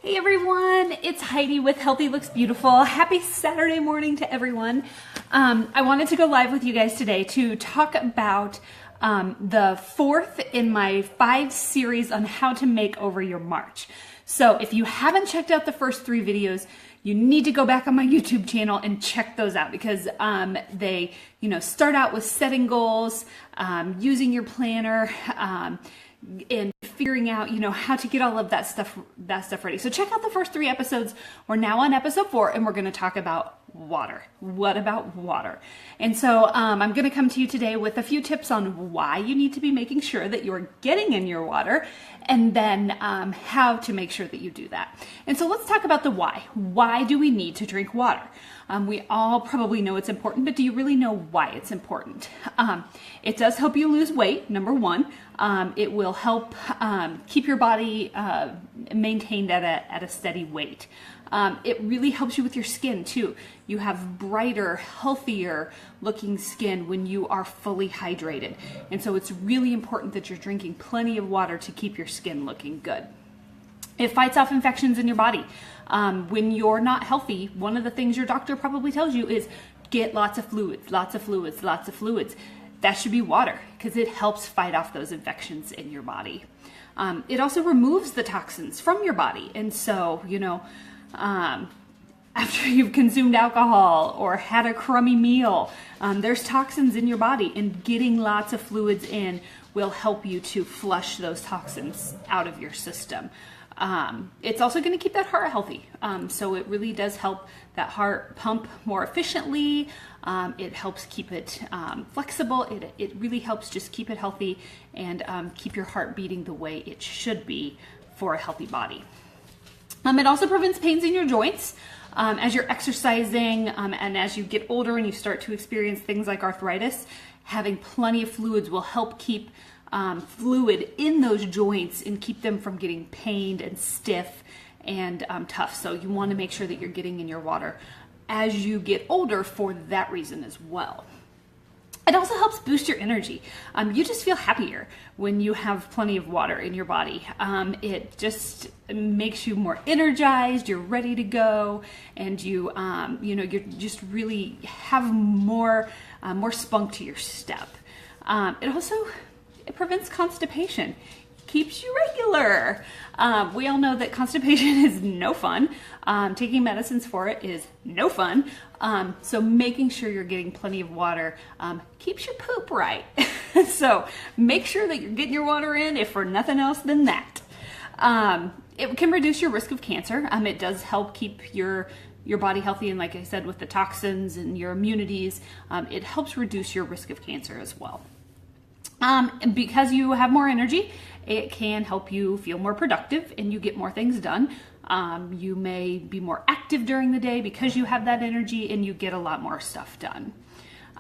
Hey everyone, it's Heidi with Healthy Looks Beautiful. Happy Saturday morning to everyone. I wanted to go live with you guys today to talk about the fourth in my 5 series on how to make over your March. So if you haven't checked out the first 3 videos, you need to go back on my YouTube channel and check those out because they, start out with setting goals, using your planner, and figuring out, how to get all of that stuff ready. So check out the first 3 episodes. We're now on episode 4 and we're going to talk about water. What about water? And so I'm going to come to you today with a few tips on why you need to be making sure that you're getting in your water, and then how to make sure that you do that. And so let's talk about the why. Why do we need to drink water? We all probably know it's important, but do you really know why it's important? It does help you lose weight, number 1. It will help keep your body maintained at a steady weight. It really helps you with your skin too. You have brighter, healthier looking skin when you are fully hydrated. And so it's really important that you're drinking plenty of water to keep your skin looking good. It fights off infections in your body. When you're not healthy, one of the things your doctor probably tells you is get lots of fluids, lots of fluids, lots of fluids. That should be water because it helps fight off those infections in your body. It also removes the toxins from your body. And so, after you've consumed alcohol or had a crummy meal, there's toxins in your body, and getting lots of fluids in will help you to flush those toxins out of your system. It's also going to keep that heart healthy. So it really does help that heart pump more efficiently. It helps keep it flexible. It really helps just keep it healthy and keep your heart beating the way it should be for a healthy body. It also prevents pains in your joints. As you're exercising and as you get older and you start to experience things like arthritis, having plenty of fluids will help keep fluid in those joints and keep them from getting pained and stiff and tough. So you want to make sure that you're getting in your water as you get older for that reason as well. It also helps boost your energy. You just feel happier when you have plenty of water in your body. It just makes you more energized, you're ready to go, and you just really have more spunk to your step. It prevents constipation, keeps you regular. We all know that constipation is no fun. Taking medicines for it is no fun. So making sure you're getting plenty of water keeps your poop right. So make sure that you're getting your water in, if for nothing else than that. It can reduce your risk of cancer. It does help keep your body healthy, and like I said, with the toxins and your immunities, it helps reduce your risk of cancer as well. And because you have more energy, it can help you feel more productive and you get more things done. You may be more active during the day because you have that energy and you get a lot more stuff done.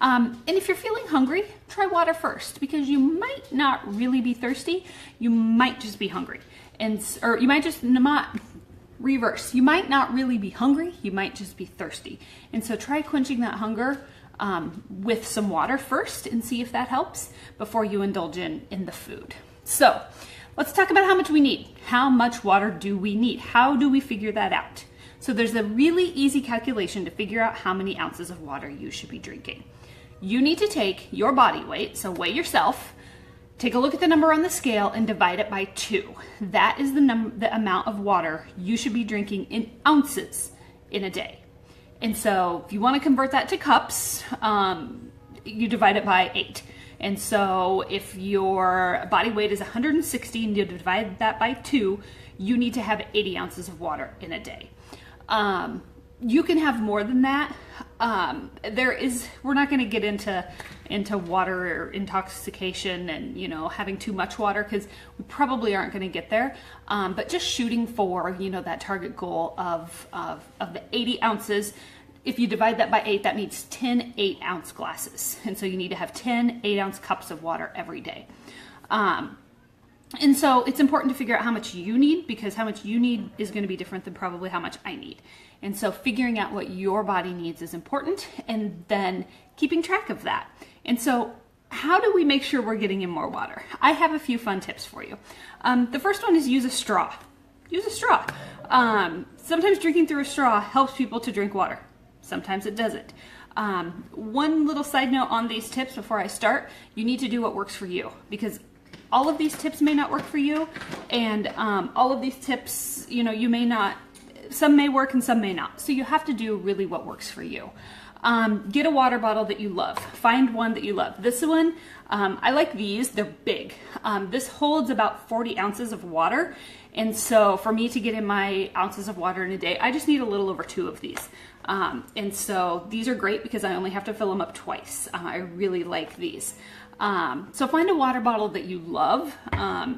And if you're feeling hungry, try water first because you might not really be thirsty. You might just be hungry. Or you might just not reverse. You might not really be hungry. You might just be thirsty. And so try quenching that hunger with some water first and see if that helps before you indulge in the food. So let's talk about how much we need. How much water do we need? How do we figure that out? So there's a really easy calculation to figure out how many ounces of water you should be drinking. You need to take your body weight, so weigh yourself, take a look at the number on the scale and divide it by 2. That is the amount of water you should be drinking in ounces in a day. And so if you want to convert that to cups, you divide it by 8. And so if your body weight is 160 and you divide that by 2, you need to have 80 ounces of water in a day. You can have more than that. We're not going to get into water intoxication and, having too much water because we probably aren't going to get there. But just shooting for, that target goal of the 80 ounces. If you divide that by 8, that means 10 8-ounce glasses. And so you need to have 10 8-ounce cups of water every day. And so it's important to figure out how much you need because how much you need is going to be different than probably how much I need. And so figuring out what your body needs is important and then keeping track of that. And so how do we make sure we're getting in more water? I have a few fun tips for you. The first one is use a straw. use a straw. Sometimes drinking through a straw helps people to drink water. Sometimes it doesn't. One little side note on these tips before I start, you need to do what works for you, because all of these tips may not work for you, and all of these tips, you know, you may not, some may work and some may not. So you have to do really what works for you. Get a water bottle that you love. Find one that you love. This one, I like these, they're big. This holds about 40 ounces of water. And so for me to get in my ounces of water in a day, I just need a little over 2 of these. And so these are great because I only have to fill them up twice. I really like these. So find a water bottle that you love.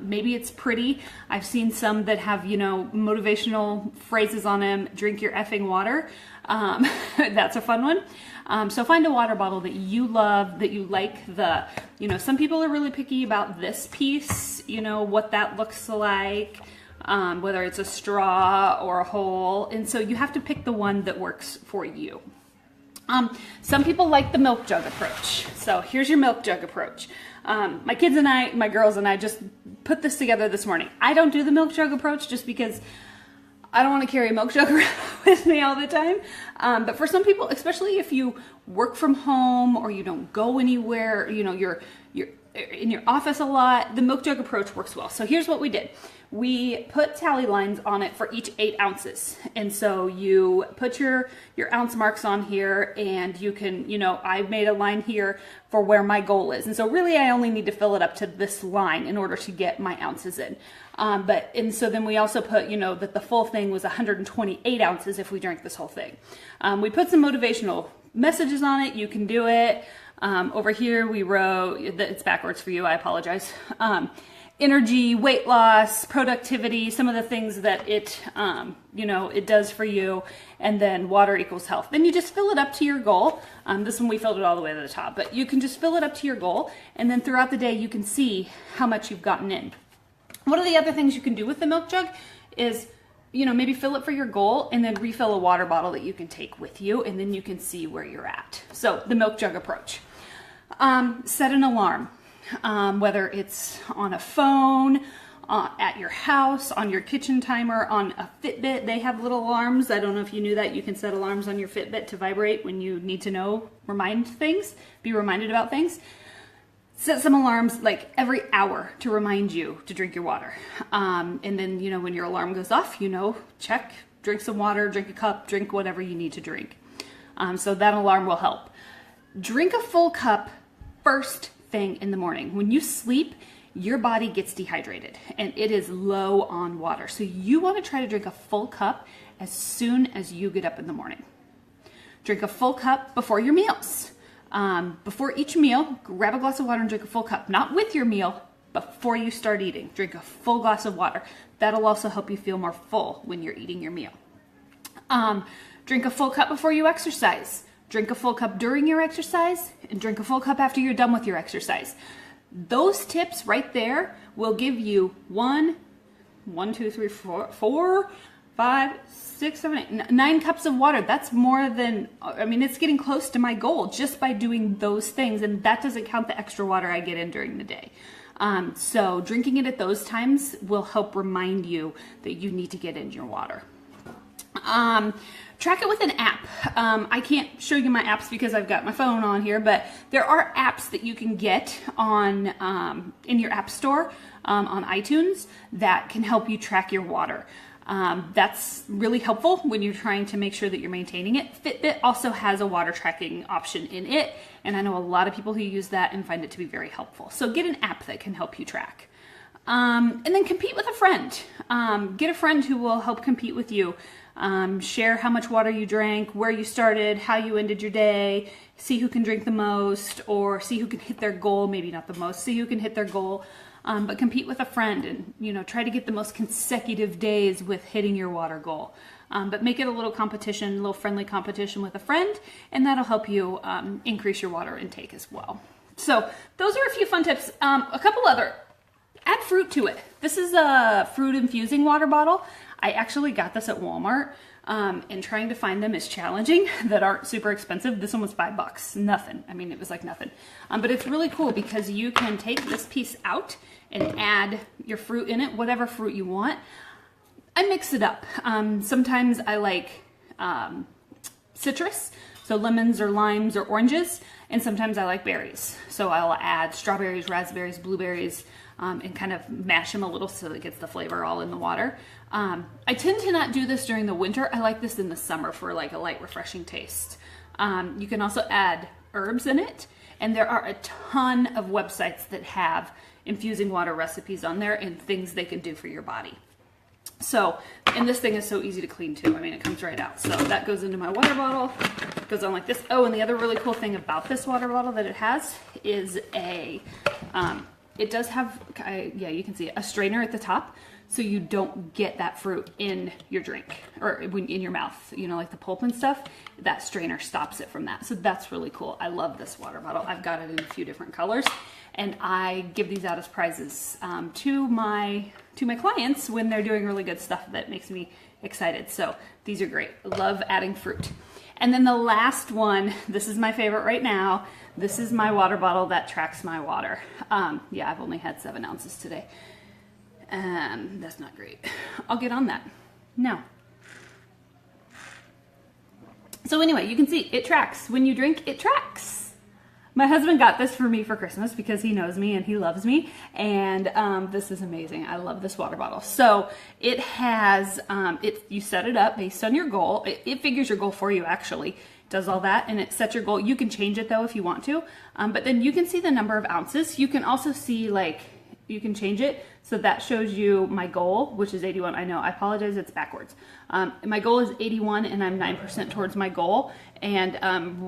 Maybe it's pretty. I've seen some that have, you know, motivational phrases on them. Drink your effing water. That's a fun one. So find a water bottle that you love, that you like the, you know, some people are really picky about this piece, you know, what that looks like, whether it's a straw or a hole. And so you have to pick the one that works for you. Some people like the milk jug approach. So here's your milk jug approach. My kids and I, my girls and I just put this together this morning. I don't do the milk jug approach just because I don't want to carry a milk jug around with me all the time. But for some people, especially if you work from home or you don't go anywhere, you know, you're in your office a lot, the milk jug approach works well. So here's what we did. We put tally lines on it for each 8 ounces. And so you put your ounce marks on here, and you can, you know, I made a line here for where my goal is. And so really I only need to fill it up to this line in order to get my ounces in. And so then we also put, you know, that the full thing was 128 ounces if we drank this whole thing. We put some motivational messages on it. You can do it. Over here we wrote, it's backwards for you, I apologize. Energy, weight loss, productivity, some of the things that it, you know, it does for you, and then water equals health. Then you just fill it up to your goal. This one we filled it all the way to the top, but you can just fill it up to your goal, and then throughout the day you can see how much you've gotten in. One of the other things you can do with the milk jug is, you know, maybe fill it for your goal and then refill a water bottle that you can take with you, and then you can see where you're at. So the milk jug approach. Set an alarm. Whether it's on a phone, at your house, on your kitchen timer, on a Fitbit. They have little alarms. I don't know if you knew that. You can set alarms on your Fitbit to vibrate when you need to know, remind things, be reminded about things. Set some alarms like every hour to remind you to drink your water. And then, you know, when your alarm goes off, you know, check, drink some water, drink a cup, drink whatever you need to drink. So that alarm will help. Drink a full cup first thing in the morning. When you sleep, your body gets dehydrated and it is low on water. So you want to try to drink a full cup as soon as you get up in the morning. Drink a full cup before your meals. Before each meal, grab a glass of water and drink a full cup. Not with your meal, but before you start eating. Drink a full glass of water. That'll also help you feel more full when you're eating your meal. Drink a full cup before you exercise. Drink a full cup during your exercise, and drink a full cup after you're done with your exercise. Those tips right there will give you 9 cups of water. That's more than, I mean, it's getting close to my goal just by doing those things, and that doesn't count the extra water I get in during the day. So drinking it at those times will help remind you that you need to get in your water. Track it with an app. I can't show you my apps because I've got my phone on here, but there are apps that you can get on in your app store on iTunes that can help you track your water. That's really helpful when you're trying to make sure that you're maintaining it. Fitbit also has a water tracking option in it, and I know a lot of people who use that and find it to be very helpful. So get an app that can help you track. And then compete with a friend. Get a friend who will help compete with you. Share how much water you drank, where you started, how you ended your day, see who can drink the most, or see who can hit their goal, maybe not the most, see who can hit their goal, but compete with a friend and, you know, try to get the most consecutive days with hitting your water goal. But make it a little competition, a little friendly competition with a friend, and that'll help you increase your water intake as well. So those are a few fun tips. A couple other. Add fruit to it. This is a fruit infusing water bottle. I actually got this at Walmart, and trying to find them is challenging that aren't super expensive. This one was $5, nothing. I mean, it was like nothing. But it's really cool because you can take this piece out and add your fruit in it, whatever fruit you want. I mix it up. Sometimes I like citrus, so lemons or limes or oranges, and sometimes I like berries. So I'll add strawberries, raspberries, blueberries, and kind of mash them a little so that it gets the flavor all in the water. I tend to not do this during the winter. I like this in the summer for like a light, refreshing taste. You can also add herbs in it, and there are a ton of websites that have infusing water recipes on there and things they can do for your body. So, and this thing is so easy to clean too. I mean, it comes right out. So that goes into my water bottle. It goes on like this. Oh, and the other really cool thing about this water bottle that it has is it does have, yeah, you can see it, a strainer at the top, so you don't get that fruit in your drink or in your mouth, you know, like the pulp and stuff. That strainer stops it from that. So that's really cool. I love this water bottle. I've got it in a few different colors, and I give these out as prizes to my clients when they're doing really good stuff that makes me excited. So these are great. Love adding fruit. And then the last one, this is my favorite right now. This is my water bottle that tracks my water. Yeah, I've only had 7 ounces today. That's not great. I'll get on that now. So anyway, you can see it tracks. When you drink, it tracks. My husband got this for me for Christmas because he knows me and he loves me. And this is amazing. I love this water bottle. So it has, you set it up based on your goal. It figures your goal for you, actually. It does all that, and it sets your goal. You can change it though if you want to. But then you can see the number of ounces. You can also see, like, you can change it. So that shows you my goal, which is 81. I know, I apologize, it's backwards. My goal is 81 and I'm 9% towards my goal. And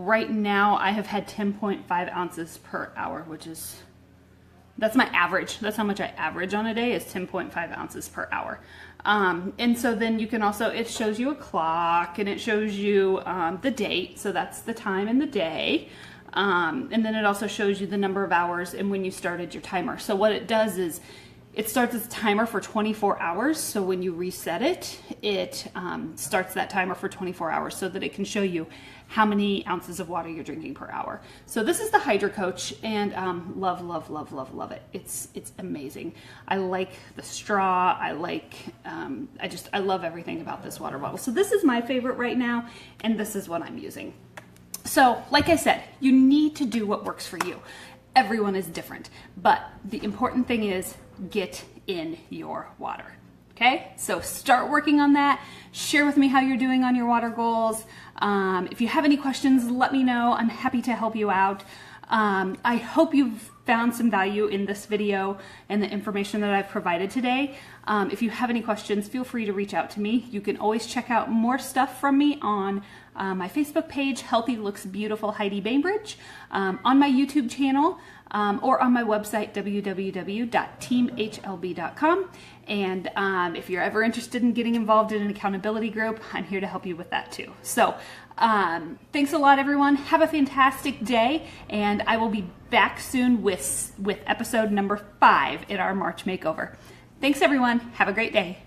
right now I have had 10.5 ounces per hour, which is, that's my average. That's how much I average on a day, is 10.5 ounces per hour. And so then you can also, it shows you a clock and it shows you the date. So that's the time and the day. And then it also shows you the number of hours and when you started your timer. So what it does is it starts as a timer for 24 hours. So when you reset it, it starts that timer for 24 hours so that it can show you how many ounces of water you're drinking per hour. So this is the Hydro Coach, and love, love, love, love, love it. It's amazing. I like the straw. I like, I love everything about this water bottle. So this is my favorite right now, and this is what I'm using. So like I said, you need to do what works for you. Everyone is different, but the important thing is get in your water. Okay, so start working on that. Share with me how you're doing on your water goals. If you have any questions, let me know. I'm happy to help you out. I hope you've found some value in this video and the information that I've provided today. If you have any questions, feel free to reach out to me. You can always check out more stuff from me on my Facebook page, Healthy Looks Beautiful Heidi Bainbridge, on my YouTube channel, or on my website, www.teamhlb.com. And if you're ever interested in getting involved in an accountability group, I'm here to help you with that too. So thanks a lot, everyone. Have a fantastic day, and I will be back soon with episode number 5 in our March makeover. Thanks, everyone. Have a great day.